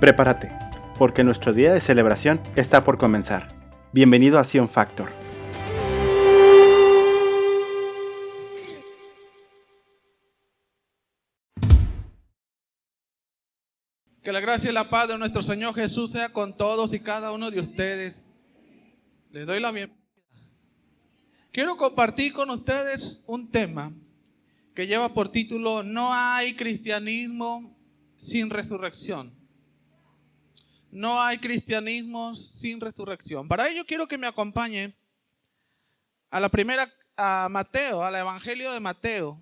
Prepárate, porque nuestro día de celebración está por comenzar. Bienvenido a Sion Factor. Que la gracia y la paz de nuestro Señor Jesús sea con todos y cada uno de ustedes. Les doy la bienvenida. Quiero compartir con ustedes un tema que lleva por título No hay cristianismo sin resurrección. No hay cristianismo sin resurrección. Para ello quiero que me acompañe a Mateo, al Evangelio de Mateo.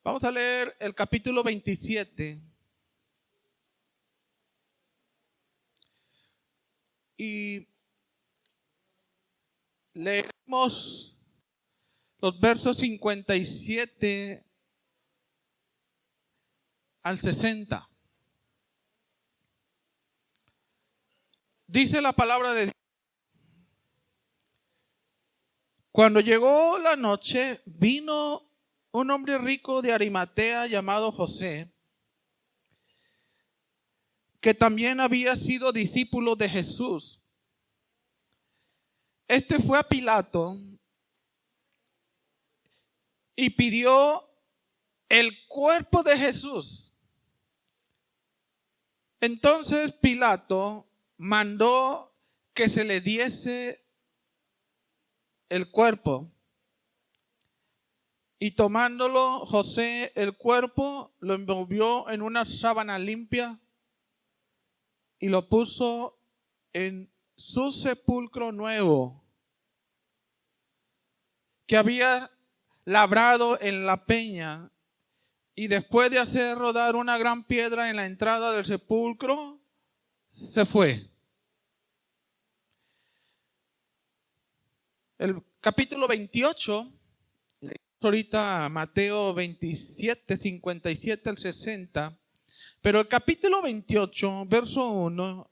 Vamos a leer el capítulo 27. Y leemos los versos 57 al 60. Dice la palabra de Dios. Cuando llegó la noche, vino un hombre rico de Arimatea llamado José, que también había sido discípulo de Jesús. Este fue a Pilato y pidió el cuerpo de Jesús. Entonces Pilato mandó que se le diese el cuerpo. Y tomándolo José el cuerpo, lo envolvió en una sábana limpia y lo puso en su sepulcro nuevo, que había labrado en la peña. Y después de hacer rodar una gran piedra en la entrada del sepulcro, se fue. El capítulo 28, ahorita Mateo 27, 57 al 60, pero el capítulo 28, verso 1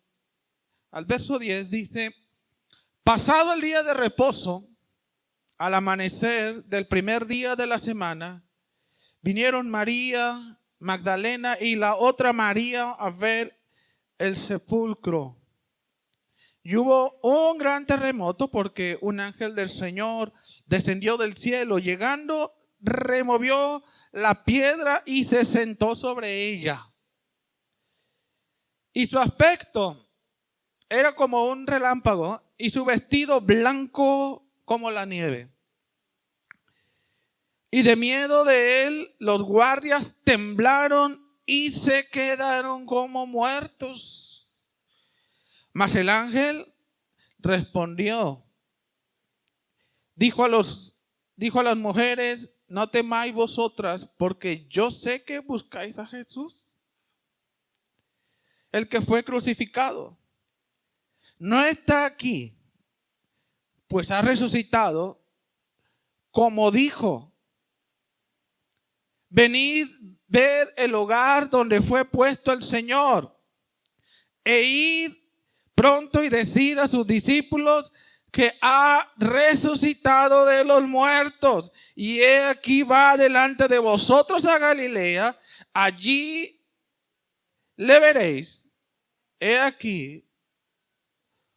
al verso 10 dice: pasado el día de reposo, al amanecer del primer día de la semana, vinieron María Magdalena y la otra María a ver el sepulcro. Y hubo un gran terremoto porque un ángel del Señor descendió del cielo, llegando, removió la piedra y se sentó sobre ella. Y su aspecto era como un relámpago y su vestido blanco como la nieve. Y de miedo de él, los guardias temblaron y se quedaron como muertos. Mas el ángel respondió, dijo a las mujeres: no temáis vosotras, porque yo sé que buscáis a Jesús, el que fue crucificado. No está aquí, pues ha resucitado, como dijo. Venid, ved el lugar donde fue puesto el Señor, e id pronto y decid a sus discípulos que ha resucitado de los muertos. Y he aquí va delante de vosotros a Galilea, allí le veréis. He aquí,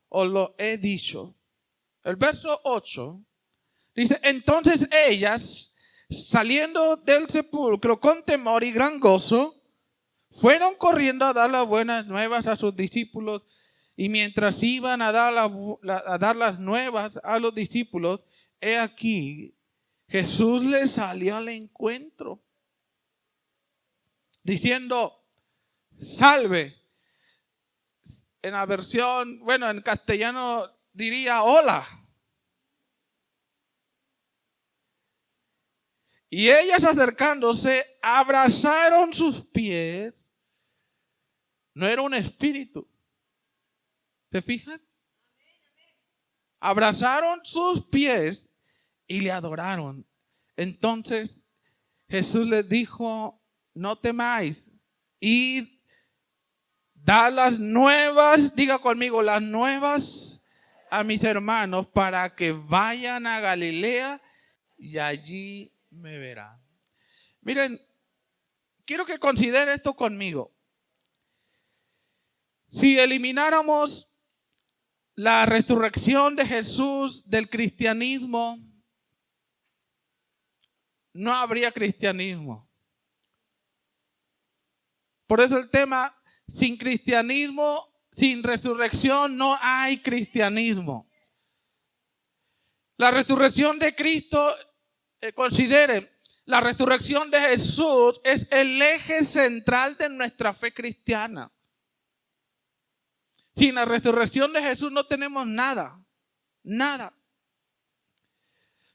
os lo he dicho. El verso 8 dice: entonces ellas, saliendo del sepulcro con temor y gran gozo, fueron corriendo a dar las buenas nuevas a sus discípulos. Y mientras iban a dar las nuevas a los discípulos, he aquí, Jesús les salió al encuentro, diciendo: salve. En la versión, en castellano diría hola. Y ellas, acercándose, abrazaron sus pies. No era un espíritu. ¿Se fijan? Abrazaron sus pies y le adoraron. Entonces Jesús les dijo: no temáis, id, da las nuevas, diga conmigo, las nuevas a mis hermanos, para que vayan a Galilea y allí me verán. Miren, quiero que considere esto conmigo. Si elimináramos la resurrección de Jesús del cristianismo, no habría cristianismo. Por eso el tema, sin cristianismo, sin resurrección, no hay cristianismo. La resurrección de Cristo, consideren, la resurrección de Jesús es el eje central de nuestra fe cristiana. Sin la resurrección de Jesús no tenemos nada, nada.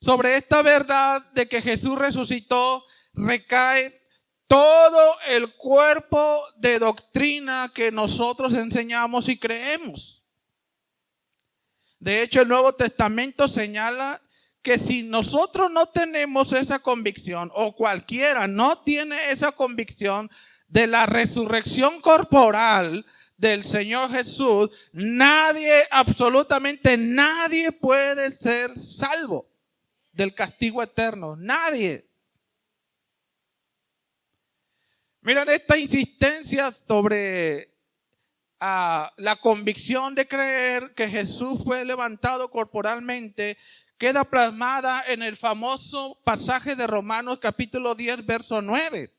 Sobre esta verdad de que Jesús resucitó, recae todo el cuerpo de doctrina que nosotros enseñamos y creemos. De hecho, el Nuevo Testamento señala que si nosotros no tenemos esa convicción, o cualquiera no tiene esa convicción de la resurrección corporal del Señor Jesús, nadie, absolutamente nadie puede ser salvo del castigo eterno. Nadie. Miren, esta insistencia sobre la convicción de creer que Jesús fue levantado corporalmente queda plasmada en el famoso pasaje de Romanos capítulo 10, verso 9.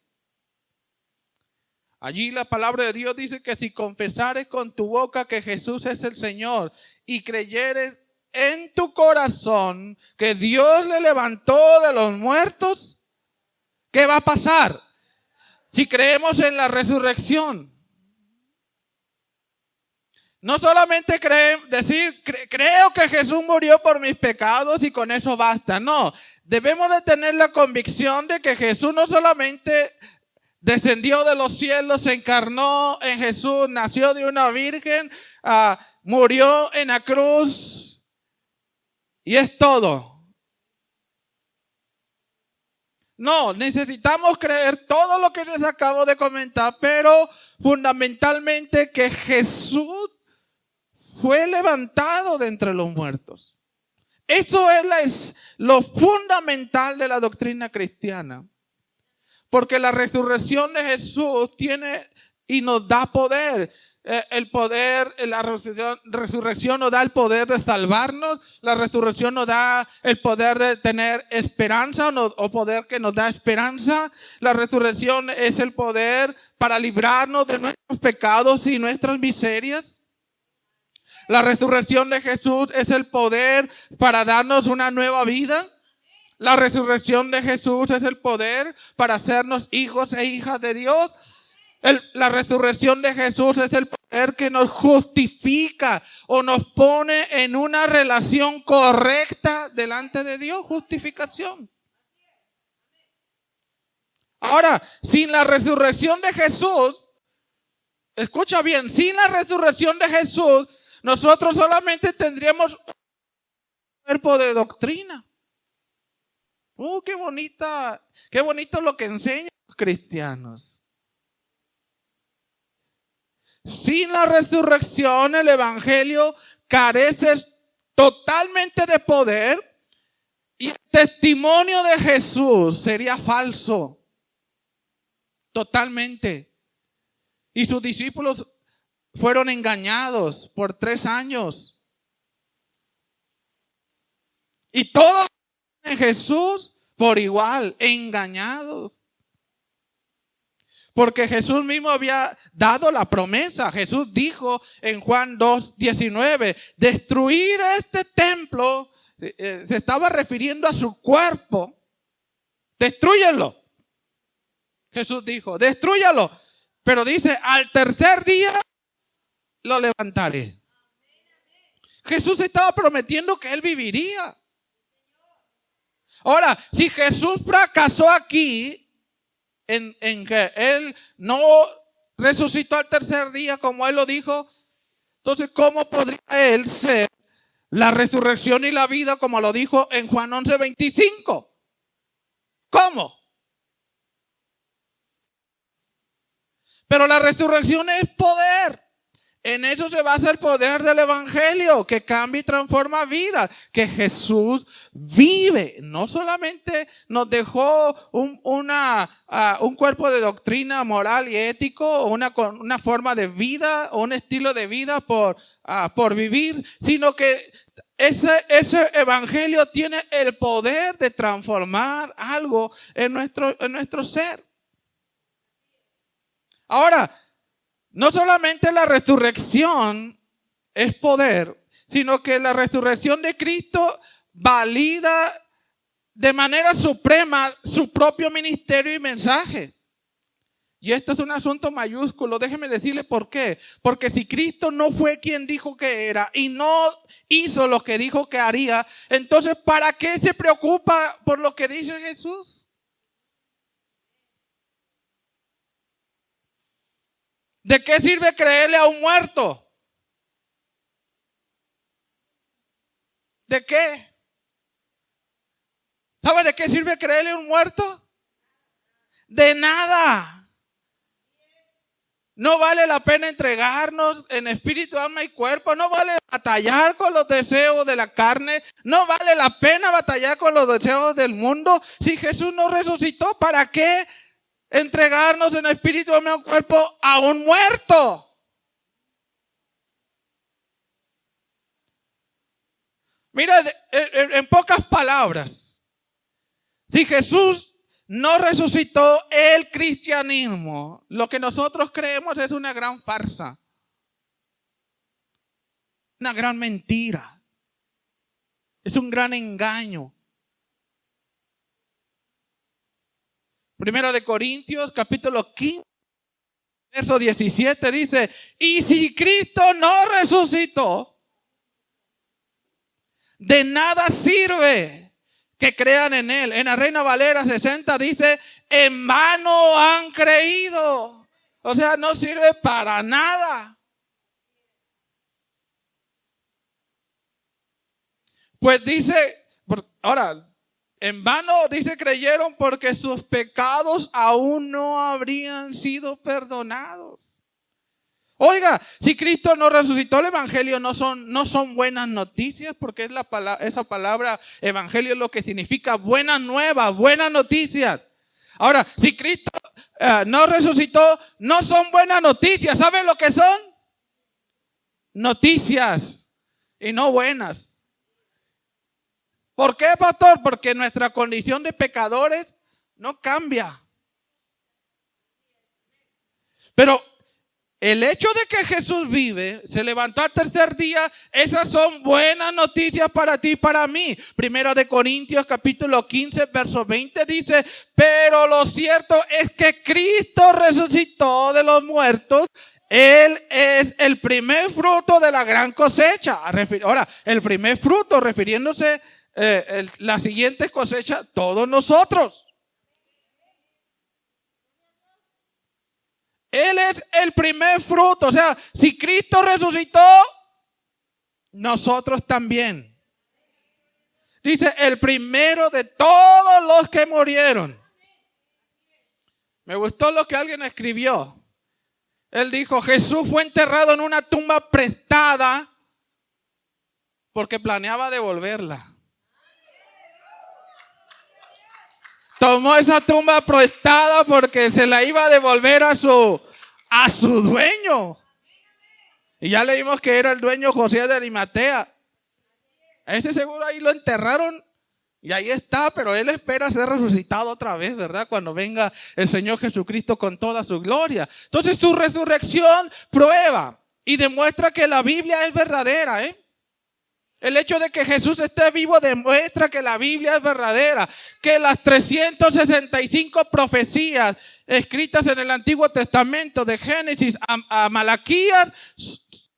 Allí la palabra de Dios dice que si confesares con tu boca que Jesús es el Señor y creyeres en tu corazón que Dios le levantó de los muertos, ¿qué va a pasar? Si creemos en la resurrección. No solamente creo que Jesús murió por mis pecados y con eso basta. No, debemos de tener la convicción de que Jesús no solamente descendió de los cielos, se encarnó en Jesús, nació de una virgen, murió en la cruz y es todo. No, necesitamos creer todo lo que les acabo de comentar, pero fundamentalmente que Jesús fue levantado de entre los muertos. Eso es lo fundamental de la doctrina cristiana. Porque la resurrección de Jesús tiene y nos da poder. El poder, la resurrección nos da el poder de salvarnos. La resurrección nos da el poder de tener esperanza o poder que nos da esperanza. La resurrección es el poder para librarnos de nuestros pecados y nuestras miserias. La resurrección de Jesús es el poder para darnos una nueva vida. La resurrección de Jesús es el poder para hacernos hijos e hijas de Dios. La resurrección de Jesús es el poder que nos justifica o nos pone en una relación correcta delante de Dios. Justificación. Ahora, sin la resurrección de Jesús, escucha bien, sin la resurrección de Jesús, nosotros solamente tendríamos un cuerpo de doctrina. Qué bonito lo que enseñan los cristianos. Sin la resurrección, el evangelio carece totalmente de poder y el testimonio de Jesús sería falso. Totalmente. Y sus discípulos fueron engañados por 3 años. Y todos en Jesús por igual, engañados. Porque Jesús mismo había dado la promesa. Jesús dijo en Juan 2:19, destruir este templo, se estaba refiriendo a su cuerpo. Destrúyenlo. Jesús dijo, destrúyalo. Pero dice, al tercer día lo levantaré. Jesús estaba prometiendo que él viviría. Ahora, si Jesús fracasó aquí en que él no resucitó al tercer día como él lo dijo, entonces ¿cómo podría él ser la resurrección y la vida como lo dijo en Juan 11:25? ¿Cómo? Pero la resurrección es poder. En eso se basa el poder del evangelio, que cambia y transforma vidas, que Jesús vive. No solamente nos dejó un cuerpo de doctrina moral y ético, una forma de vida, o un estilo de vida por vivir, sino que ese evangelio tiene el poder de transformar algo en nuestro ser. Ahora, no solamente la resurrección es poder, sino que la resurrección de Cristo valida de manera suprema su propio ministerio y mensaje. Y esto es un asunto mayúsculo. Déjeme decirle por qué. Porque si Cristo no fue quien dijo que era y no hizo lo que dijo que haría, entonces ¿para qué se preocupa por lo que dice Jesús? ¿De qué sirve creerle a un muerto? ¿De qué? ¿Sabe de qué sirve creerle a un muerto? De nada. No vale la pena entregarnos en espíritu, alma y cuerpo. No vale batallar con los deseos de la carne. No vale la pena batallar con los deseos del mundo. Si Jesús no resucitó, ¿para qué entregarnos en espíritu, alma y cuerpo a un muerto? Mira, en pocas palabras, si Jesús no resucitó, el cristianismo, lo que nosotros creemos, es una gran farsa, una gran mentira, es un gran engaño. Primero de Corintios, capítulo 15, verso 17 dice: y si Cristo no resucitó, de nada sirve que crean en Él. En la Reina Valera 60 dice: en vano han creído. O sea, no sirve para nada. Pues dice, ahora, en vano dice creyeron porque sus pecados aún no habrían sido perdonados. Oiga, si Cristo no resucitó, el evangelio no son buenas noticias, porque esa palabra evangelio es lo que significa buenas nuevas, buenas noticias. Ahora, si Cristo no resucitó, no son buenas noticias. ¿Saben lo que son? Noticias y no buenas. ¿Por qué, pastor? Porque nuestra condición de pecadores no cambia. Pero el hecho de que Jesús vive, se levantó al tercer día, esas son buenas noticias para ti y para mí. Primero de Corintios capítulo 15, verso 20 dice: pero lo cierto es que Cristo resucitó de los muertos. Él es el primer fruto de la gran cosecha. Ahora, el primer fruto refiriéndose la siguiente cosecha, todos nosotros. Él es el primer fruto. O sea, si Cristo resucitó, nosotros también. Dice: el primero de todos los que murieron. Me gustó lo que alguien escribió. Él dijo: Jesús fue enterrado en una tumba prestada porque planeaba devolverla. Tomó esa tumba prestada porque se la iba a devolver a su dueño. Y ya leímos que era el dueño José de Arimatea. Ese seguro ahí lo enterraron y ahí está, pero él espera ser resucitado otra vez, ¿verdad? Cuando venga el Señor Jesucristo con toda su gloria. Entonces su resurrección prueba y demuestra que la Biblia es verdadera, ¿eh? El hecho de que Jesús esté vivo demuestra que la Biblia es verdadera, que las 365 profecías escritas en el Antiguo Testamento, de Génesis a Malaquías,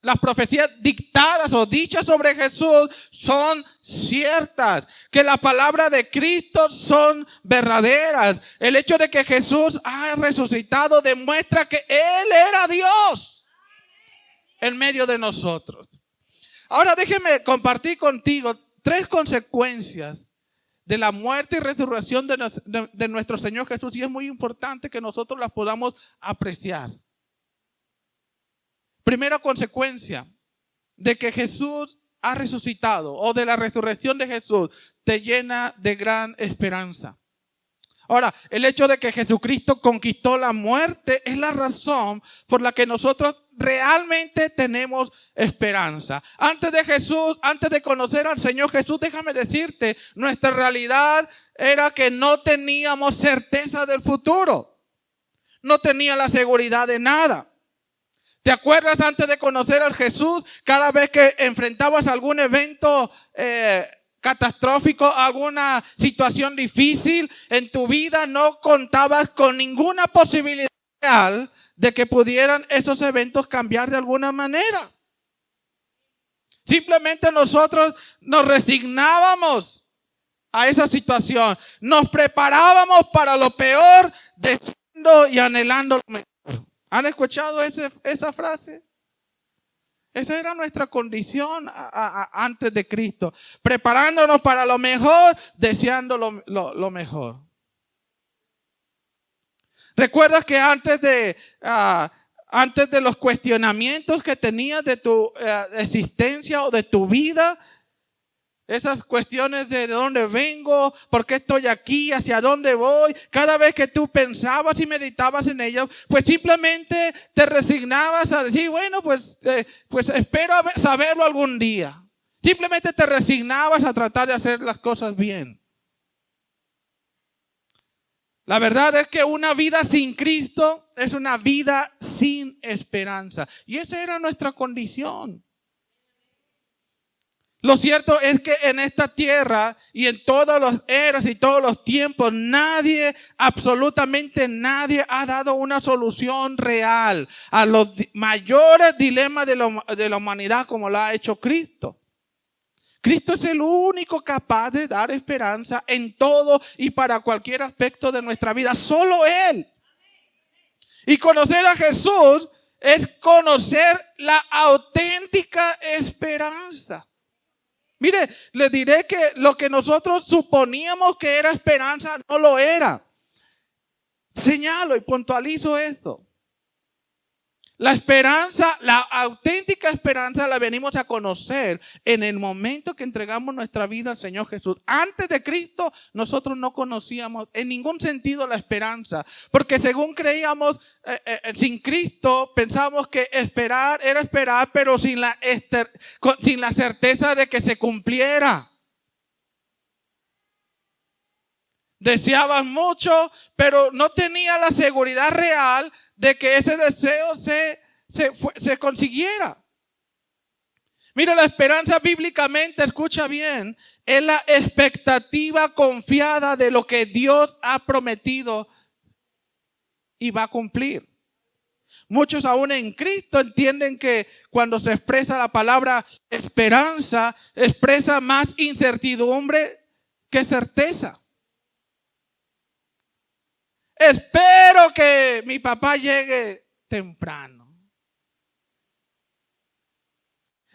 las profecías dictadas o dichas sobre Jesús son ciertas, que la palabra de Cristo son verdaderas. El hecho de que Jesús ha resucitado demuestra que Él era Dios en medio de nosotros. Ahora déjeme compartir contigo 3 consecuencias de la muerte y resurrección de nuestro Señor Jesús, y es muy importante que nosotros las podamos apreciar. Primera consecuencia de que Jesús ha resucitado o de la resurrección de Jesús te llena de gran esperanza. Ahora, el hecho de que Jesucristo conquistó la muerte es la razón por la que nosotros realmente tenemos esperanza. Antes de Jesús, antes de conocer al Señor Jesús, déjame decirte, nuestra realidad era que no teníamos certeza del futuro. No tenía la seguridad de nada. ¿Te acuerdas antes de conocer al Jesús? Cada vez que enfrentabas algún evento catastrófico, alguna situación difícil en tu vida, no contabas con ninguna posibilidad real de que pudieran esos eventos cambiar de alguna manera. Simplemente nosotros nos resignábamos a esa situación. Nos preparábamos para lo peor, deseando y anhelando lo mejor. ¿Han escuchado esa frase? Esa era nuestra condición antes de Cristo. Preparándonos para lo mejor, deseando lo mejor. ¿Recuerdas que antes de los cuestionamientos que tenías de tu existencia o de tu vida, esas cuestiones de dónde vengo, por qué estoy aquí, hacia dónde voy, cada vez que tú pensabas y meditabas en ellas, pues simplemente te resignabas a decir, bueno, pues espero saberlo algún día. Simplemente te resignabas a tratar de hacer las cosas bien. La verdad es que una vida sin Cristo es una vida sin esperanza. Y esa era nuestra condición. Lo cierto es que en esta tierra y en todas las eras y todos los tiempos, nadie, absolutamente nadie ha dado una solución real a los mayores dilemas de la humanidad como lo ha hecho Cristo. Cristo es el único capaz de dar esperanza en todo y para cualquier aspecto de nuestra vida. Solo Él. Y conocer a Jesús es conocer la auténtica esperanza. Mire, les diré que lo que nosotros suponíamos que era esperanza no lo era. Señalo y puntualizo esto. La esperanza, la auténtica esperanza la venimos a conocer en el momento que entregamos nuestra vida al Señor Jesús. Antes de Cristo nosotros no conocíamos en ningún sentido la esperanza. Porque según creíamos, sin Cristo pensábamos que esperar era esperar, pero sin la certeza de que se cumpliera. Deseabas mucho, pero no tenía la seguridad real de que ese deseo se consiguiera. Mira, la esperanza bíblicamente, escucha bien, es la expectativa confiada de lo que Dios ha prometido y va a cumplir. Muchos aún en Cristo entienden que cuando se expresa la palabra esperanza, expresa más incertidumbre que certeza. Espero que mi papá llegue temprano.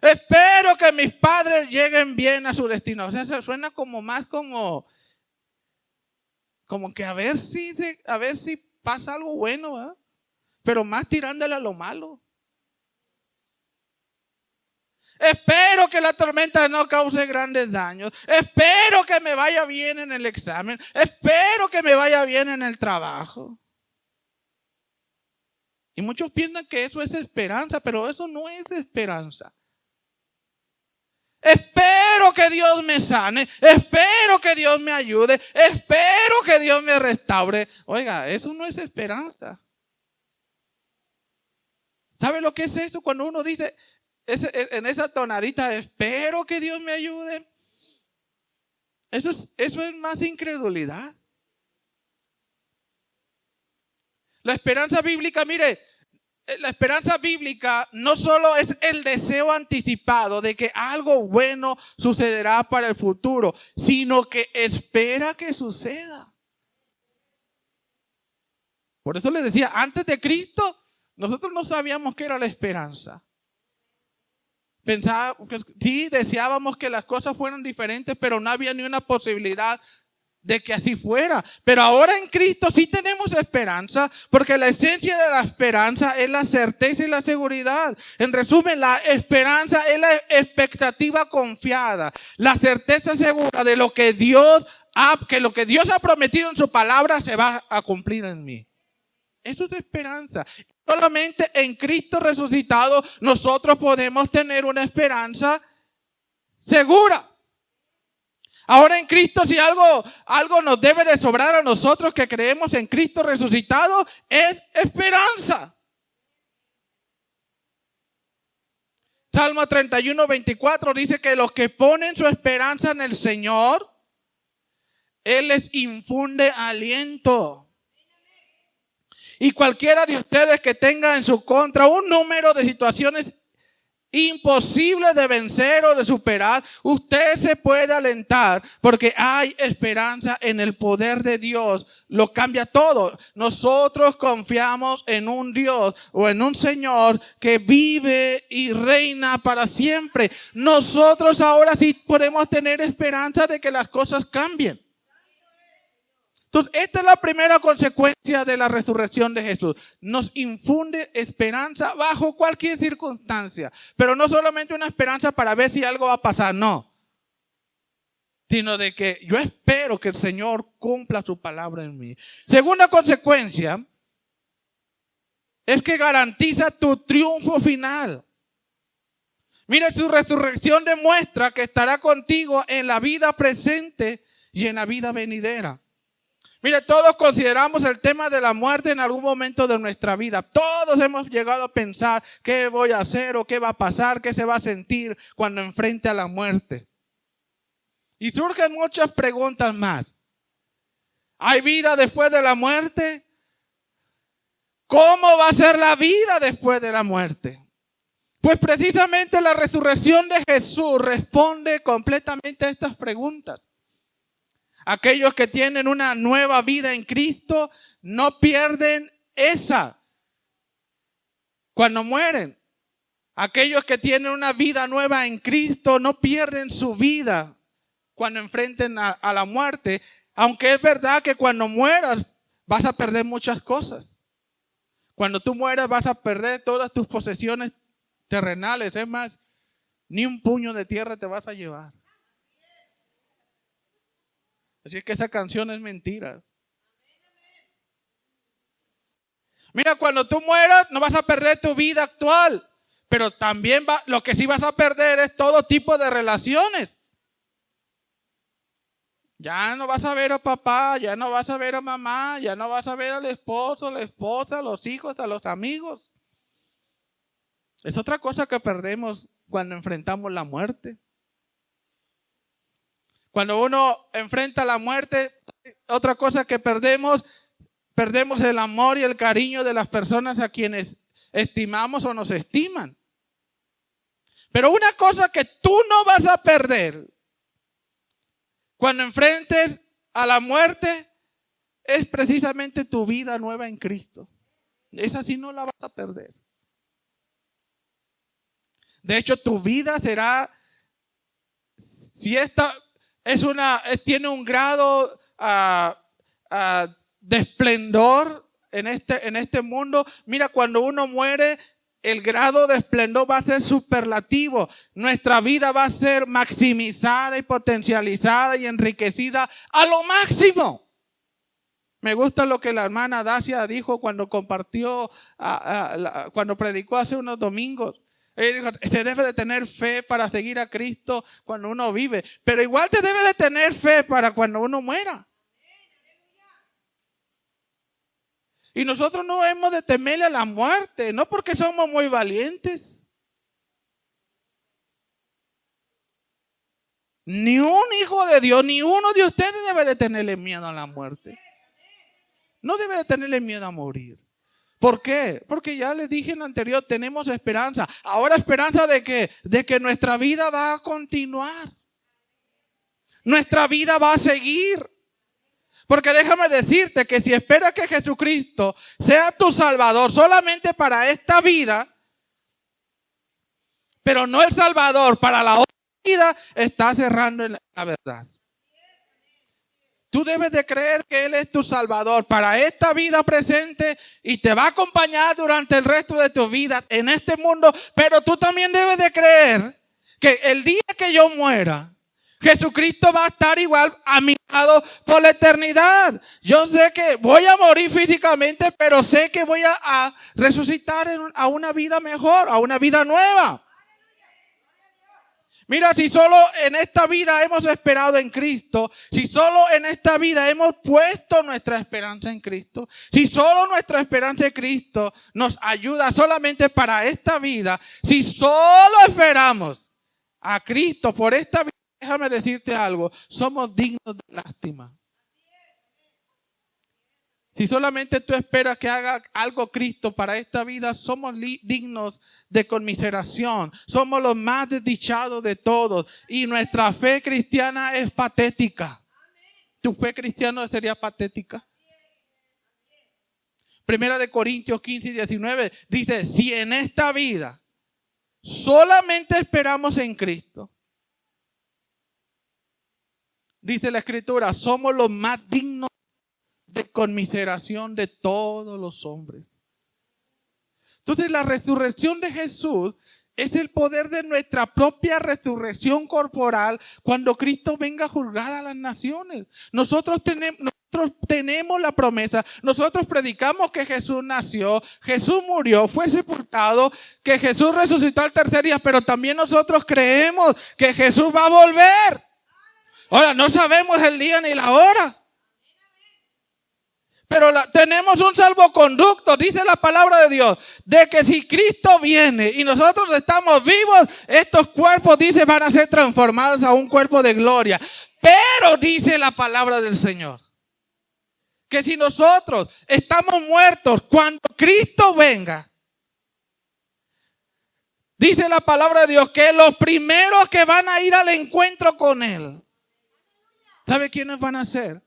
Espero que mis padres lleguen bien a su destino. O sea, se suena como más como que a ver si pasa algo bueno, ¿verdad? Pero más tirándole a lo malo. Espero que la tormenta no cause grandes daños. Espero que me vaya bien en el examen. Espero que me vaya bien en el trabajo. Y muchos piensan que eso es esperanza, pero eso no es esperanza. Espero que Dios me sane. Espero que Dios me ayude. Espero que Dios me restaure. Oiga, eso no es esperanza. ¿Sabe lo que es eso? Cuando uno dice en esa tonadita, espero que Dios me ayude. Eso es más incredulidad. La esperanza bíblica, mire, la esperanza bíblica no solo es el deseo anticipado de que algo bueno sucederá para el futuro, sino que espera que suceda. Por eso les decía, antes de Cristo, nosotros no sabíamos qué era la esperanza. Pensábamos, sí, deseábamos que las cosas fueran diferentes, pero no había ni una posibilidad de que así fuera. Pero ahora en Cristo sí tenemos esperanza, porque la esencia de la esperanza es la certeza y la seguridad. En resumen, la esperanza es la expectativa confiada, la certeza segura de lo que Dios ha prometido en su palabra se va a cumplir en mí. Eso es esperanza. Solamente en Cristo resucitado nosotros podemos tener una esperanza segura. Ahora en Cristo, si algo nos debe de sobrar a nosotros que creemos en Cristo resucitado, es esperanza. Salmo 31, 24 dice que los que ponen su esperanza en el Señor, Él les infunde aliento. Y cualquiera de ustedes que tenga en su contra un número de situaciones imposible de vencer o de superar, usted se puede alentar porque hay esperanza en el poder de Dios. Lo cambia todo. Nosotros confiamos en un Dios o en un Señor que vive y reina para siempre. Nosotros ahora sí podemos tener esperanza de que las cosas cambien. Entonces, esta es la primera consecuencia de la resurrección de Jesús. Nos infunde esperanza bajo cualquier circunstancia. Pero no solamente una esperanza para ver si algo va a pasar, no. Sino de que yo espero que el Señor cumpla su palabra en mí. Segunda consecuencia es que garantiza tu triunfo final. Mira, su resurrección demuestra que estará contigo en la vida presente y en la vida venidera. Mire, todos consideramos el tema de la muerte en algún momento de nuestra vida. Todos hemos llegado a pensar qué voy a hacer o qué va a pasar, qué se va a sentir cuando enfrente a la muerte. Y surgen muchas preguntas más. ¿Hay vida después de la muerte? ¿Cómo va a ser la vida después de la muerte? Pues precisamente la resurrección de Jesús responde completamente a estas preguntas. Aquellos que tienen una nueva vida en Cristo no pierden esa cuando mueren. Aquellos que tienen una vida nueva en Cristo no pierden su vida cuando enfrenten a la muerte. Aunque es verdad que cuando mueras vas a perder muchas cosas. Cuando tú mueras vas a perder todas tus posesiones terrenales. Es más, ni un puño de tierra te vas a llevar. Así es que esa canción es mentira. Mira, cuando tú mueras no vas a perder tu vida actual, pero también lo que sí vas a perder es todo tipo de relaciones. Ya no vas a ver a papá, ya no vas a ver a mamá, ya no vas a ver al esposo, la esposa, a los hijos, a los amigos. Es otra cosa que perdemos cuando enfrentamos la muerte. Cuando uno enfrenta la muerte, otra cosa que perdemos el amor y el cariño de las personas a quienes estimamos o nos estiman. Pero una cosa que tú no vas a perder cuando enfrentes a la muerte es precisamente tu vida nueva en Cristo. Esa sí no la vas a perder. De hecho, tu vida será, si esta tiene un grado de esplendor en este mundo. Mira, cuando uno muere, el grado de esplendor va a ser superlativo. Nuestra vida va a ser maximizada y potencializada y enriquecida a lo máximo. Me gusta lo que la hermana Dacia dijo cuando compartió, cuando predicó hace unos domingos. Ella dijo, se debe de tener fe para seguir a Cristo cuando uno vive, pero igual te debe de tener fe para cuando uno muera. Y nosotros no hemos de temerle a la muerte, no porque somos muy valientes. Ni un hijo de Dios, ni uno de ustedes debe de tenerle miedo a la muerte. No debe de tenerle miedo a morir. ¿Por qué? Porque ya les dije en lo anterior, tenemos esperanza. Ahora esperanza de que nuestra vida va a continuar. Nuestra vida va a seguir. Porque déjame decirte que si esperas que Jesucristo sea tu Salvador solamente para esta vida, pero no el Salvador para la otra vida, estás errando en la verdad. Tú debes de creer que Él es tu Salvador para esta vida presente y te va a acompañar durante el resto de tu vida en este mundo. Pero tú también debes de creer que el día que yo muera, Jesucristo va a estar igual a mi lado por la eternidad. Yo sé que voy a morir físicamente, pero sé que voy a resucitar a una vida mejor, a una vida nueva. Mira, si solo en esta vida hemos esperado en Cristo, si solo en esta vida hemos puesto nuestra esperanza en Cristo, si solo nuestra esperanza en Cristo nos ayuda solamente para esta vida, si solo esperamos a Cristo por esta vida, déjame decirte algo, somos dignos de lástima. Si solamente tú esperas que haga algo Cristo para esta vida, somos dignos de conmiseración. Somos los más desdichados de todos. Y nuestra fe cristiana es patética. ¿Tu fe cristiana sería patética? Primera de Corintios 15 y 19 dice, si en esta vida solamente esperamos en Cristo, dice la Escritura, somos los más dignos de conmiseración de todos los hombres. Entonces la resurrección de Jesús es el poder de nuestra propia resurrección corporal cuando Cristo venga a juzgar a las naciones. Nosotros tenemos la promesa, nosotros predicamos que Jesús nació, Jesús murió, fue sepultado, que Jesús resucitó al tercer día, pero también nosotros creemos que Jesús va a volver. Ahora, no sabemos el día ni la hora. Pero tenemos un salvoconducto, dice la palabra de Dios, de que si Cristo viene y nosotros estamos vivos, estos cuerpos, dice, van a ser transformados a un cuerpo de gloria. Pero dice la palabra del Señor, que si nosotros estamos muertos cuando Cristo venga, dice la palabra de Dios, que los primeros que van a ir al encuentro con Él, ¿sabe quiénes van a ser?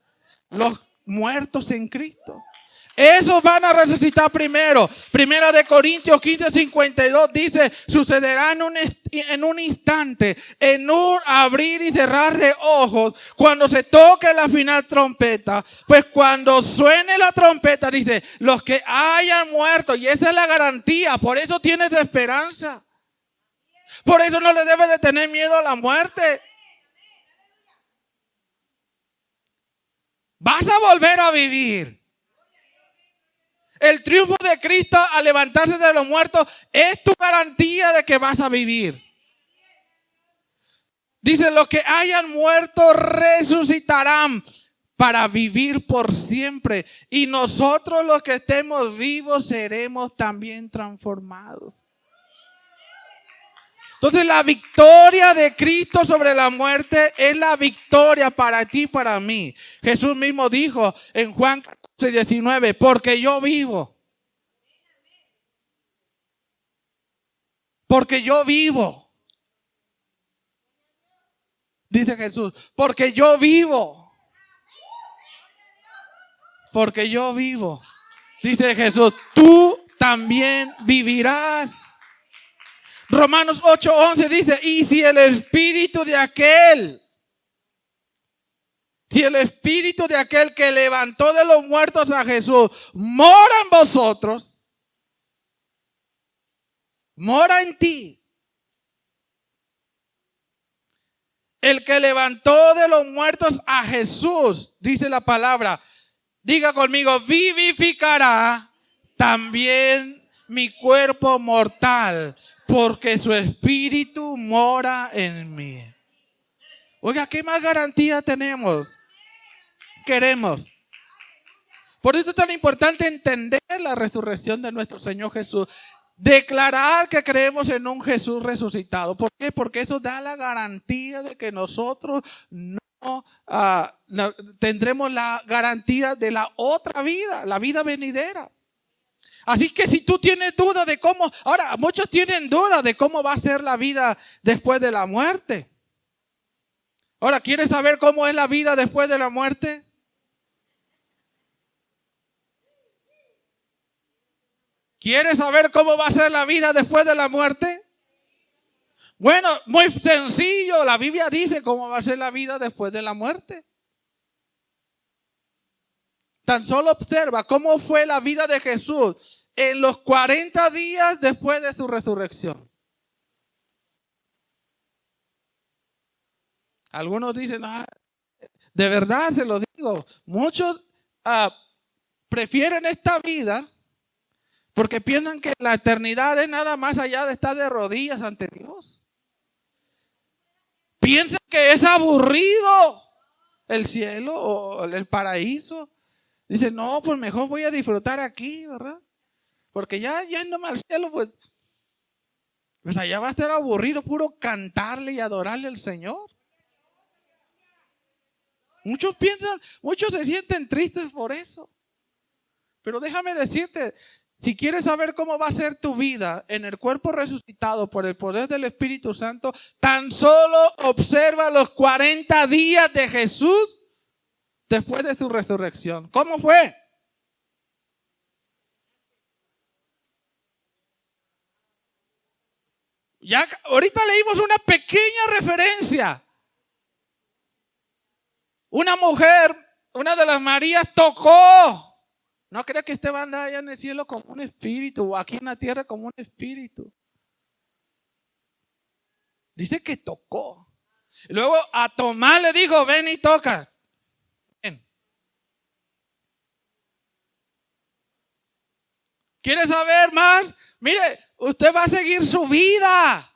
Los muertos en Cristo. Esos van a resucitar primero. Primera de Corintios 15, 52 dice, sucederá en un instante, en un abrir y cerrar de ojos, cuando se toque la final trompeta. Pues cuando suene la trompeta, dice, los que hayan muerto, y esa es la garantía, por eso tienes esperanza. Por eso no le debes de tener miedo a la muerte. Vas a volver a vivir. El triunfo de Cristo al levantarse de los muertos es tu garantía de que vas a vivir. Dice, los que hayan muerto resucitarán para vivir por siempre. Y nosotros los que estemos vivos seremos también transformados. Entonces la victoria de Cristo sobre la muerte es la victoria para ti y para mí. Jesús mismo dijo en Juan 14, 19, porque yo vivo. Porque yo vivo. Dice Jesús, porque yo vivo. Porque yo vivo. Dice Jesús, tú también vivirás. Romanos 8:11 dice, y si el espíritu de aquel que levantó de los muertos a Jesús mora en vosotros, mora en ti. El que levantó de los muertos a Jesús, dice la palabra, diga conmigo, vivificará también mi cuerpo mortal, porque su espíritu mora en mí. Oiga, ¿qué más garantía tenemos? Queremos. Por eso es tan importante entender la resurrección de nuestro Señor Jesús. Declarar que creemos en un Jesús resucitado. ¿Por qué? Porque eso da la garantía de que nosotros no tendremos la garantía de la otra vida, la vida venidera. Así que si tú tienes duda de cómo, ahora muchos tienen duda de cómo va a ser la vida después de la muerte. Ahora, ¿quieres saber cómo es la vida después de la muerte? ¿Quieres saber cómo va a ser la vida después de la muerte? Bueno, muy sencillo, la Biblia dice cómo va a ser la vida después de la muerte. Tan solo observa cómo fue la vida de Jesús en los 40 días después de su resurrección. Algunos dicen, de verdad se lo digo, muchos prefieren esta vida porque piensan que la eternidad es nada más allá de estar de rodillas ante Dios. Piensan que es aburrido el cielo o el paraíso. Dicen, no, pues mejor voy a disfrutar aquí, ¿verdad? Porque ya yéndome al cielo, pues allá va a estar aburrido, puro cantarle y adorarle al Señor. Muchos piensan, muchos se sienten tristes por eso. Pero déjame decirte, si quieres saber cómo va a ser tu vida en el cuerpo resucitado por el poder del Espíritu Santo, tan solo observa los 40 días de Jesús después de su resurrección. ¿Cómo fue? Ya ahorita leímos una pequeña referencia. Una mujer, una de las Marías, tocó. No creo que usted va a andar allá en el cielo como un espíritu o aquí en la tierra como un espíritu. Dice que tocó. Luego a Tomás le dijo, ven y toca. Ven. ¿Quiere saber más? Mire, usted va a seguir su vida.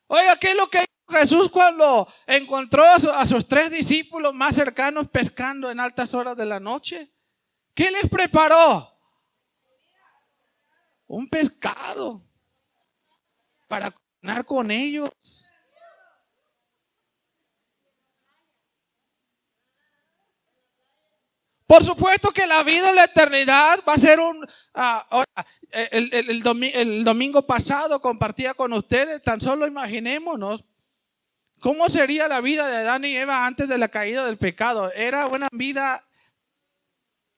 Oiga, ¿qué es lo que hizo Jesús cuando encontró a sus 3 discípulos más cercanos pescando en altas horas de la noche? ¿Qué les preparó? Un pescado para cocinar con ellos. Por supuesto que la vida en la eternidad va a ser el domingo pasado compartía con ustedes, tan solo imaginémonos cómo sería la vida de Adán y Eva antes de la caída del pecado. Era una vida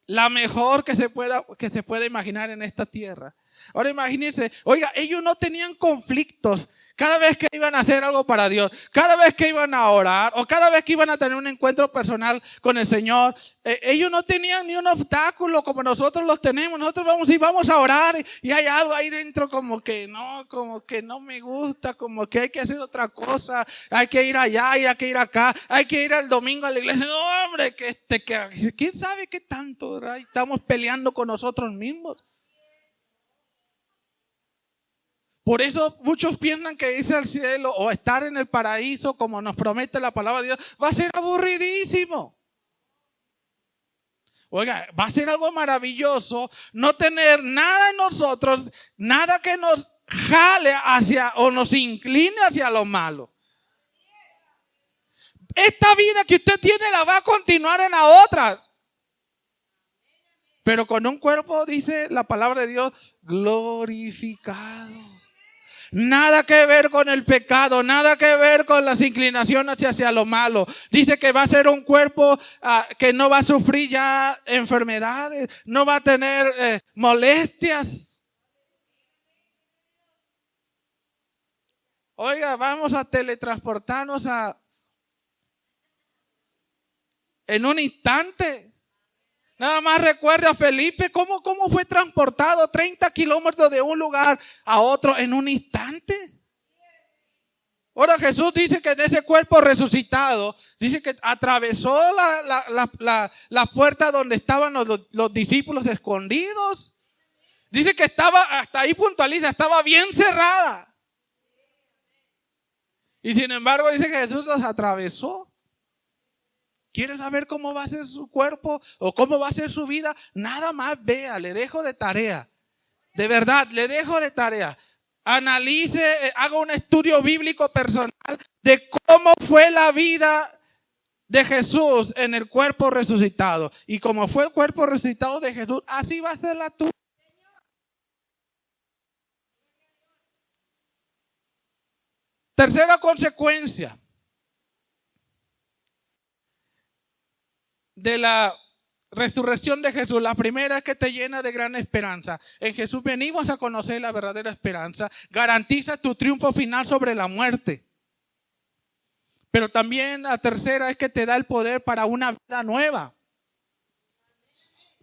la mejor que se pueda imaginar en esta tierra. Ahora imagínense, oiga, ellos no tenían conflictos cada vez que iban a hacer algo para Dios, cada vez que iban a orar o cada vez que iban a tener un encuentro personal con el Señor. Ellos no tenían ni un obstáculo como nosotros los tenemos. Nosotros vamos a orar y hay algo ahí dentro como que no me gusta, como que hay que hacer otra cosa, hay que ir allá y hay que ir acá, hay que ir el domingo a la iglesia. No, hombre, ¿quién sabe qué tanto? ¿Verdad? Estamos peleando con nosotros mismos. Por eso muchos piensan que irse al cielo o estar en el paraíso, como nos promete la palabra de Dios, va a ser aburridísimo. Oiga, va a ser algo maravilloso no tener nada en nosotros, nada que nos jale hacia o nos incline hacia lo malo. Esta vida que usted tiene la va a continuar en la otra. Pero con un cuerpo, dice la palabra de Dios, glorificado. Nada que ver con el pecado, nada que ver con las inclinaciones hacia lo malo. Dice que va a ser un cuerpo que no va a sufrir ya enfermedades, no va a tener molestias. Oiga, vamos a teletransportarnos en un instante. Nada más recuerde a Felipe cómo fue transportado 30 kilómetros de un lugar a otro en un instante. Ahora Jesús dice que en ese cuerpo resucitado, dice que atravesó la puerta donde estaban los discípulos escondidos. Dice que estaba, hasta ahí puntualiza, estaba bien cerrada. Y sin embargo dice que Jesús los atravesó. ¿Quiere saber cómo va a ser su cuerpo o cómo va a ser su vida? Nada más vea, le dejo de tarea. De verdad, le dejo de tarea. Analice, haga un estudio bíblico personal de cómo fue la vida de Jesús en el cuerpo resucitado. Y como fue el cuerpo resucitado de Jesús, así va a ser la tuya. Tercera consecuencia de la resurrección de Jesús. La primera es que te llena de gran esperanza. En Jesús venimos a conocer la verdadera esperanza. Garantiza tu triunfo final sobre la muerte. Pero también la tercera es que te da el poder para una vida nueva.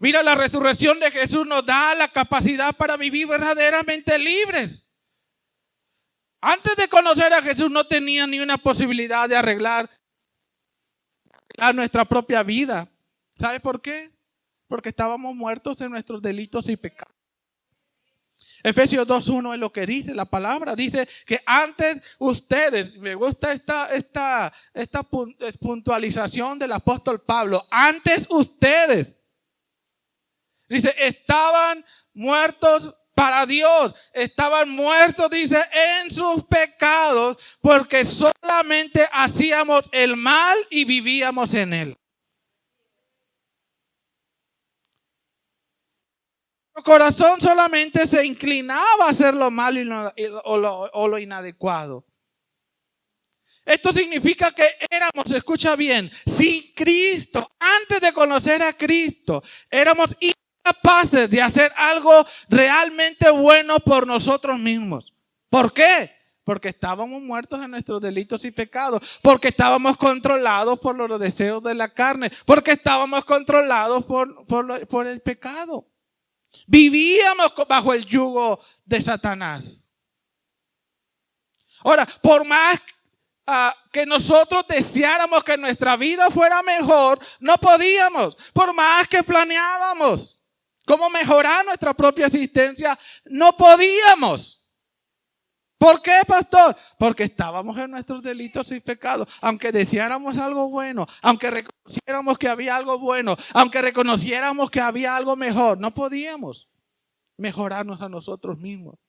Mira, la resurrección de Jesús nos da la capacidad para vivir verdaderamente libres. Antes de conocer a Jesús no tenía ni una posibilidad de arreglar nuestra propia vida. ¿Sabe por qué? Porque estábamos muertos en nuestros delitos y pecados. Efesios 2:1 es lo que dice la palabra. Dice que antes ustedes, me gusta esta puntualización del apóstol Pablo, antes ustedes, dice, estaban muertos para Dios, estaban muertos, dice, en sus pecados, porque solamente hacíamos el mal y vivíamos en él. Nuestro corazón solamente se inclinaba a hacer lo malo o lo inadecuado. Esto significa que éramos, escucha bien, si Cristo, antes de conocer a Cristo, éramos incapaces de hacer algo realmente bueno por nosotros mismos. ¿Por qué? Porque estábamos muertos en nuestros delitos y pecados, porque estábamos controlados por los deseos de la carne, porque estábamos controlados por el pecado. Vivíamos bajo el yugo de Satanás. Ahora, por más que nosotros deseáramos que nuestra vida fuera mejor, no podíamos. Por más que planeábamos cómo mejorar nuestra propia existencia, no podíamos. ¿Por qué, pastor? Porque estábamos en nuestros delitos y pecados. Aunque deseáramos algo bueno, aunque reconociéramos que había algo bueno, aunque reconociéramos que había algo mejor, no podíamos mejorarnos a nosotros mismos.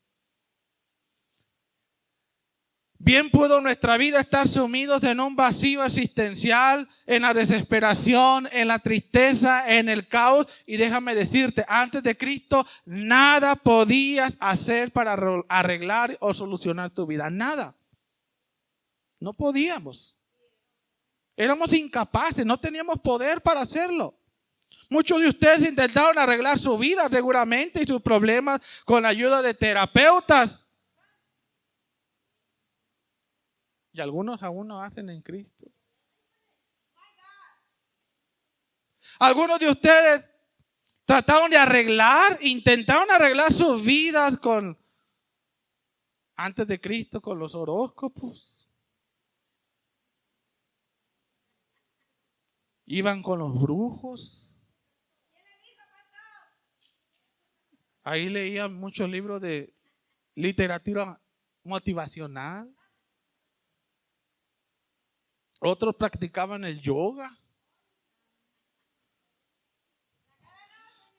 Bien pudo nuestra vida estar sumidos en un vacío existencial, en la desesperación, en la tristeza, en el caos. Y déjame decirte, antes de Cristo, nada podías hacer para arreglar o solucionar tu vida. Nada. No podíamos. Éramos incapaces, no teníamos poder para hacerlo. Muchos de ustedes intentaron arreglar su vida seguramente y sus problemas con la ayuda de terapeutas. Y algunos aún no hacen en Cristo. Algunos de ustedes intentaron arreglar sus vidas antes de Cristo con los horóscopos. Iban con los brujos. Ahí leían muchos libros de literatura motivacional. Otros practicaban el yoga.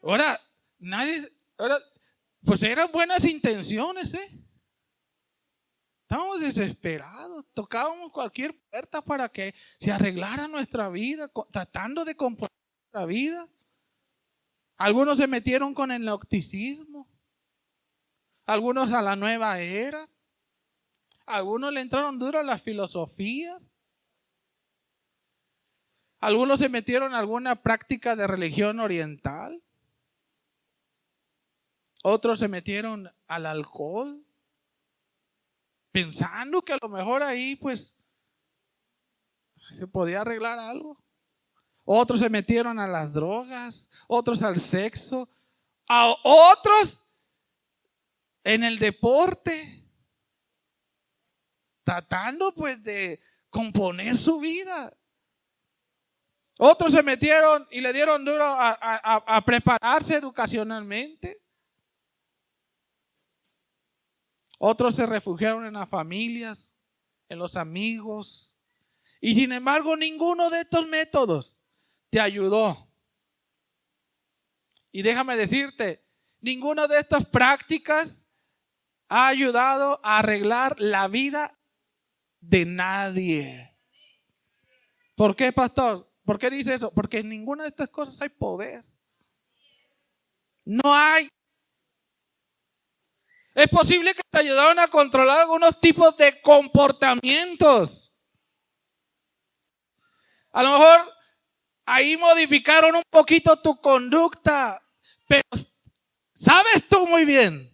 Ahora, pues eran buenas intenciones, Estábamos desesperados, tocábamos cualquier puerta para que se arreglara nuestra vida, tratando de componer nuestra vida. Algunos se metieron con el gnosticismo, algunos a la nueva era, algunos le entraron duro a las filosofías. Algunos se metieron en alguna práctica de religión oriental. Otros se metieron al alcohol, pensando que a lo mejor ahí pues se podía arreglar algo. Otros se metieron a las drogas, otros al sexo, a otros en el deporte, tratando pues de componer su vida. Otros se metieron y le dieron duro a prepararse educacionalmente. Otros se refugiaron en las familias, en los amigos. Y sin embargo, ninguno de estos métodos te ayudó. Y déjame decirte, ninguna de estas prácticas ha ayudado a arreglar la vida de nadie. ¿Por qué, pastor? ¿Por qué dice eso? Porque en ninguna de estas cosas hay poder. No hay. Es posible que te ayudaron a controlar algunos tipos de comportamientos. A lo mejor ahí modificaron un poquito tu conducta, pero sabes tú muy bien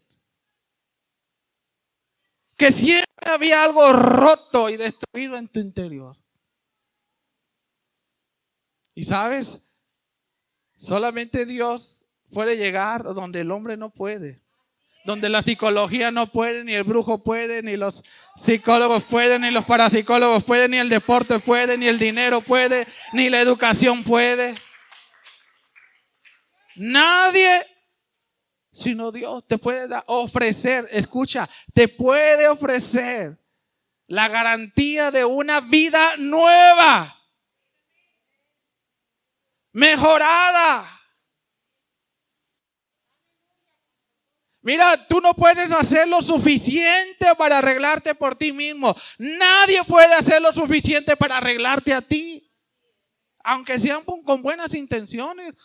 que siempre había algo roto y destruido en tu interior. Y sabes, Solamente Dios puede llegar donde el hombre no puede. Donde la psicología no puede, ni el brujo puede, ni los psicólogos pueden, ni los parapsicólogos pueden, ni el deporte puede, ni el dinero puede, ni la educación puede. Nadie, sino Dios, te puede ofrecer, escucha, te puede ofrecer la garantía de una vida nueva, mejorada. Mira, tú no puedes hacer lo suficiente para arreglarte por ti mismo. Nadie puede hacer lo suficiente para arreglarte a ti. Aunque sean con buenas intenciones.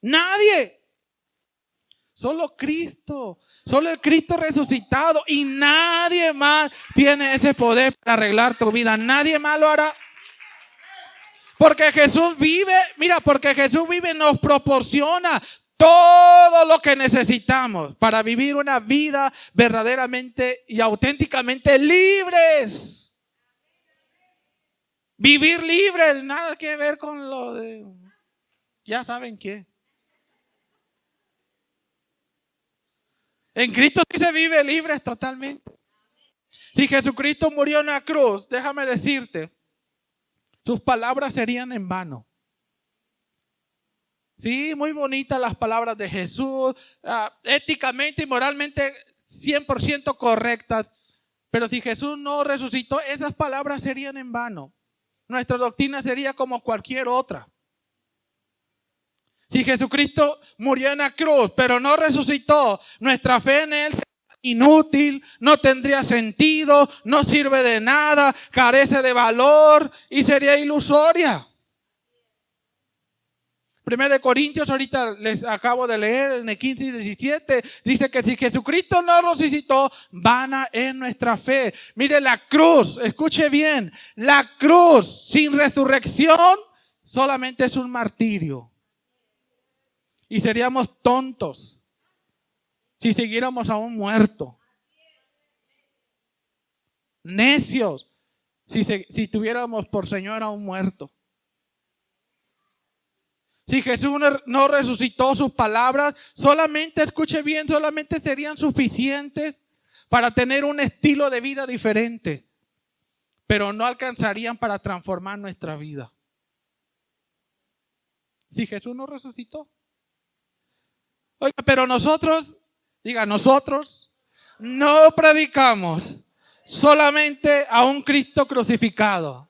Nadie. Solo Cristo. Solo el Cristo resucitado. Y nadie más tiene ese poder para arreglar tu vida. Nadie más lo hará. Porque Jesús vive, mira, porque Jesús vive, nos proporciona todo lo que necesitamos para vivir una vida verdaderamente y auténticamente libres. Vivir libres, nada que ver con lo de, ya saben qué. En Cristo sí se vive libres totalmente. Si Jesucristo murió en la cruz, déjame decirte, sus palabras serían en vano. Sí, muy bonitas las palabras de Jesús, éticamente y moralmente 100% correctas. Pero si Jesús no resucitó, esas palabras serían en vano. Nuestra doctrina sería como cualquier otra. Si Jesucristo murió en la cruz, pero no resucitó, nuestra fe en Él sería inútil, no tendría sentido, no sirve de nada, carece de valor y sería ilusoria. 1 Corintios, ahorita les acabo de leer en el 15 y 17, dice que si Jesucristo no resucitó, vana es nuestra fe. Mire, la cruz, escuche bien, la cruz sin resurrección solamente es un martirio. Y seríamos tontos si siguiéramos a un muerto. Necios si tuviéramos por Señor a un muerto. Si Jesús no resucitó, sus palabras solamente, escuche bien, solamente serían suficientes para tener un estilo de vida diferente, pero no alcanzarían para transformar nuestra vida. Si Jesús no resucitó. Oiga, pero nosotros no predicamos solamente a un Cristo crucificado,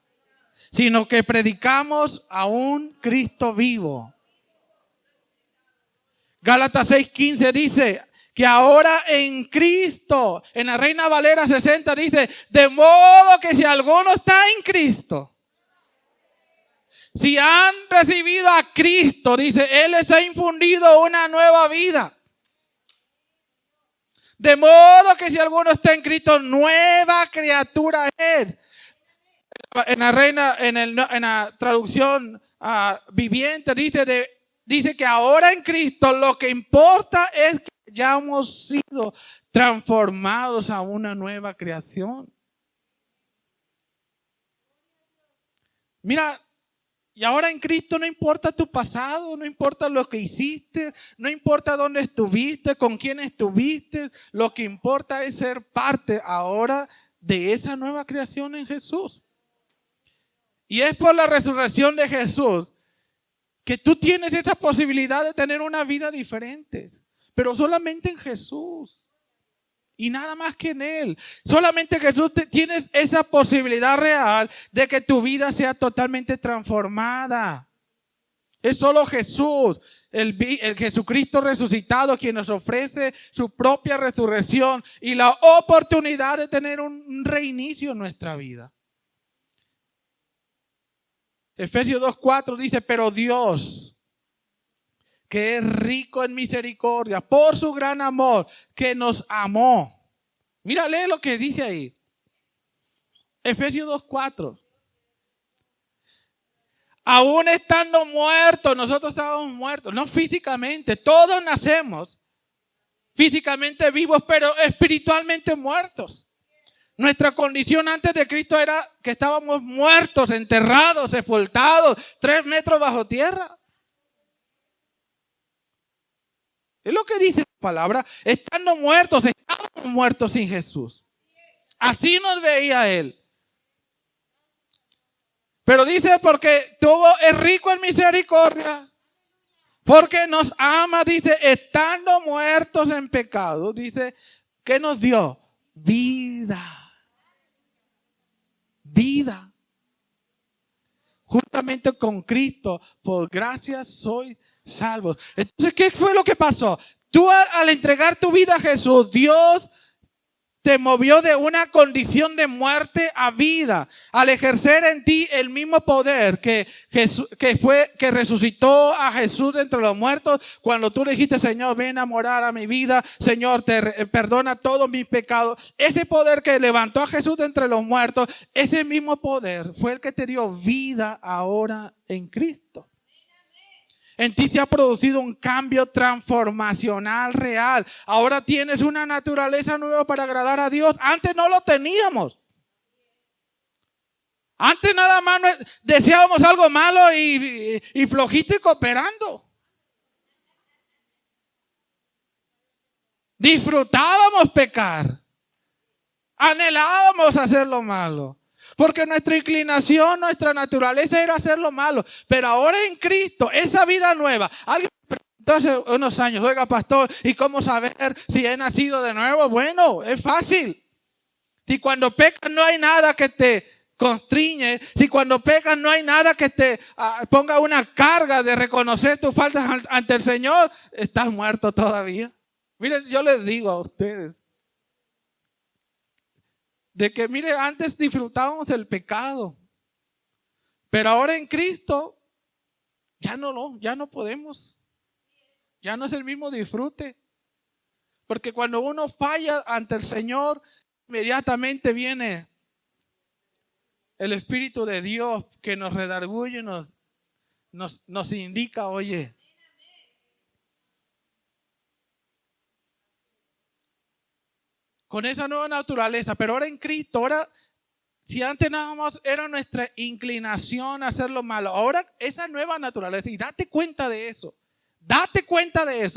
sino que predicamos a un Cristo vivo. Gálatas 6:15 dice que ahora en Cristo, en la Reina Valera 60 dice, de modo que si alguno está en Cristo, si han recibido a Cristo, dice, Él les ha infundido una nueva vida. De modo que si alguno está en Cristo, nueva criatura es. En la traducción viviente dice que ahora en Cristo lo que importa es que ya hemos sido transformados a una nueva creación. Mira, y ahora en Cristo no importa tu pasado, no importa lo que hiciste, no importa dónde estuviste, con quién estuviste, lo que importa es ser parte ahora de esa nueva creación en Jesús. Y es por la resurrección de Jesús que tú tienes esa posibilidad de tener una vida diferente, pero solamente en Jesús y nada más que en Él. Solamente Jesús tienes esa posibilidad real de que tu vida sea totalmente transformada. Es solo Jesús, el Jesucristo resucitado, quien nos ofrece su propia resurrección y la oportunidad de tener un reinicio en nuestra vida. Efesios 2:4 dice, pero Dios, que es rico en misericordia, por su gran amor, que nos amó. Mira, lee lo que dice ahí. Efesios 2:4. Aún estando muertos, nosotros estábamos muertos, no físicamente, todos nacemos físicamente vivos, pero espiritualmente muertos. Nuestra condición antes de Cristo era que estábamos muertos, enterrados, sepultados, 3 metros bajo tierra. Es lo que dice la palabra. Estando muertos, estábamos muertos sin Jesús. Así nos veía Él. Pero dice, porque es rico en misericordia. Porque nos ama, dice, estando muertos en pecado. Dice, ¿qué nos dio? Vida. Vida. Juntamente con Cristo, por gracia soy salvos. Entonces, ¿qué fue lo que pasó? Tú al entregar tu vida a Jesús, Dios te movió de una condición de muerte a vida, al ejercer en ti el mismo poder que resucitó a Jesús entre los muertos. Cuando tú le dijiste, Señor, ven a morar a mi vida, Señor, perdona todos mis pecados. Ese poder que levantó a Jesús de entre los muertos, ese mismo poder fue el que te dio vida ahora en Cristo. En ti se ha producido un cambio transformacional real. Ahora tienes una naturaleza nueva para agradar a Dios. Antes no lo teníamos. Antes nada más deseábamos algo malo y flojito y cooperando. Disfrutábamos pecar. Anhelábamos hacer lo malo. Porque nuestra inclinación, nuestra naturaleza era hacer lo malo. Pero ahora en Cristo, esa vida nueva. Alguien me preguntó hace unos años, oiga pastor, ¿y cómo saber si he nacido de nuevo? Bueno, es fácil. Si cuando pecas no hay nada que te constriñe, si cuando pecas no hay nada que te ponga una carga de reconocer tus faltas ante el Señor, estás muerto todavía. Miren, yo les digo a ustedes. De que, mire, antes disfrutábamos el pecado. Pero ahora en Cristo, ya no podemos. Ya no es el mismo disfrute. Porque cuando uno falla ante el Señor, inmediatamente viene el Espíritu de Dios que nos redarguye, nos indica, oye, con esa nueva naturaleza, pero ahora en Cristo, ahora, si antes nada más era nuestra inclinación a hacer lo malo, ahora esa nueva naturaleza, y date cuenta de eso,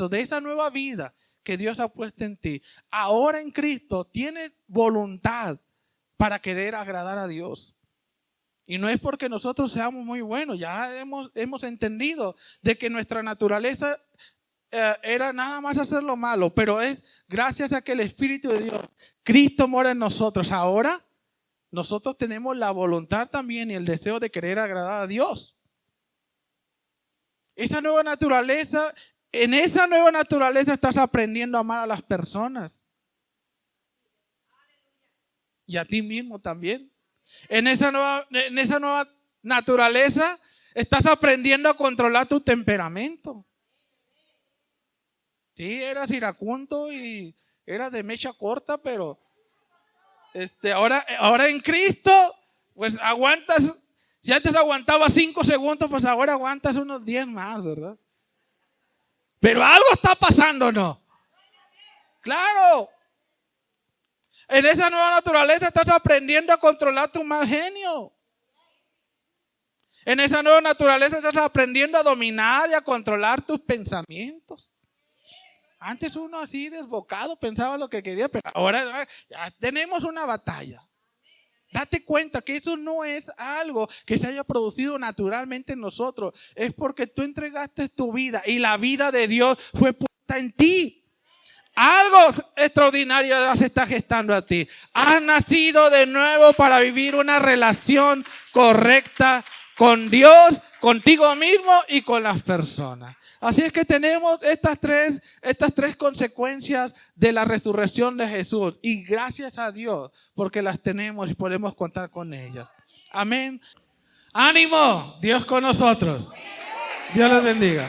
de esa nueva vida que Dios ha puesto en ti. Ahora en Cristo tienes voluntad para querer agradar a Dios. Y no es porque nosotros seamos muy buenos, ya hemos entendido de que nuestra naturaleza era nada más hacer lo malo, pero es gracias a que el Espíritu de Dios, Cristo mora en nosotros. Ahora nosotros tenemos la voluntad también y el deseo de querer agradar a Dios. Esa nueva naturaleza, en esa nueva naturaleza estás aprendiendo a amar a las personas. Y a ti mismo también. En esa nueva naturaleza estás aprendiendo a controlar tu temperamento. Sí, eras iracundo y eras de mecha corta, pero ahora en Cristo, pues aguantas. Si antes aguantabas 5 segundos, pues ahora aguantas unos 10 más, ¿verdad? Pero algo está pasando, ¿no? Claro. En esa nueva naturaleza estás aprendiendo a controlar tu mal genio. En esa nueva naturaleza estás aprendiendo a dominar y a controlar tus pensamientos. Antes uno así desbocado pensaba lo que quería, pero ahora ya tenemos una batalla. Date cuenta que eso no es algo que se haya producido naturalmente en nosotros. Es porque tú entregaste tu vida y la vida de Dios fue puesta en ti. Algo extraordinario se está gestando a ti. Has nacido de nuevo para vivir una relación correcta con Dios, contigo mismo y con las personas. Así es que tenemos estas tres consecuencias de la resurrección de Jesús. Y gracias a Dios porque las tenemos y podemos contar con ellas. Amén. ¡Ánimo! Dios con nosotros. Dios los bendiga.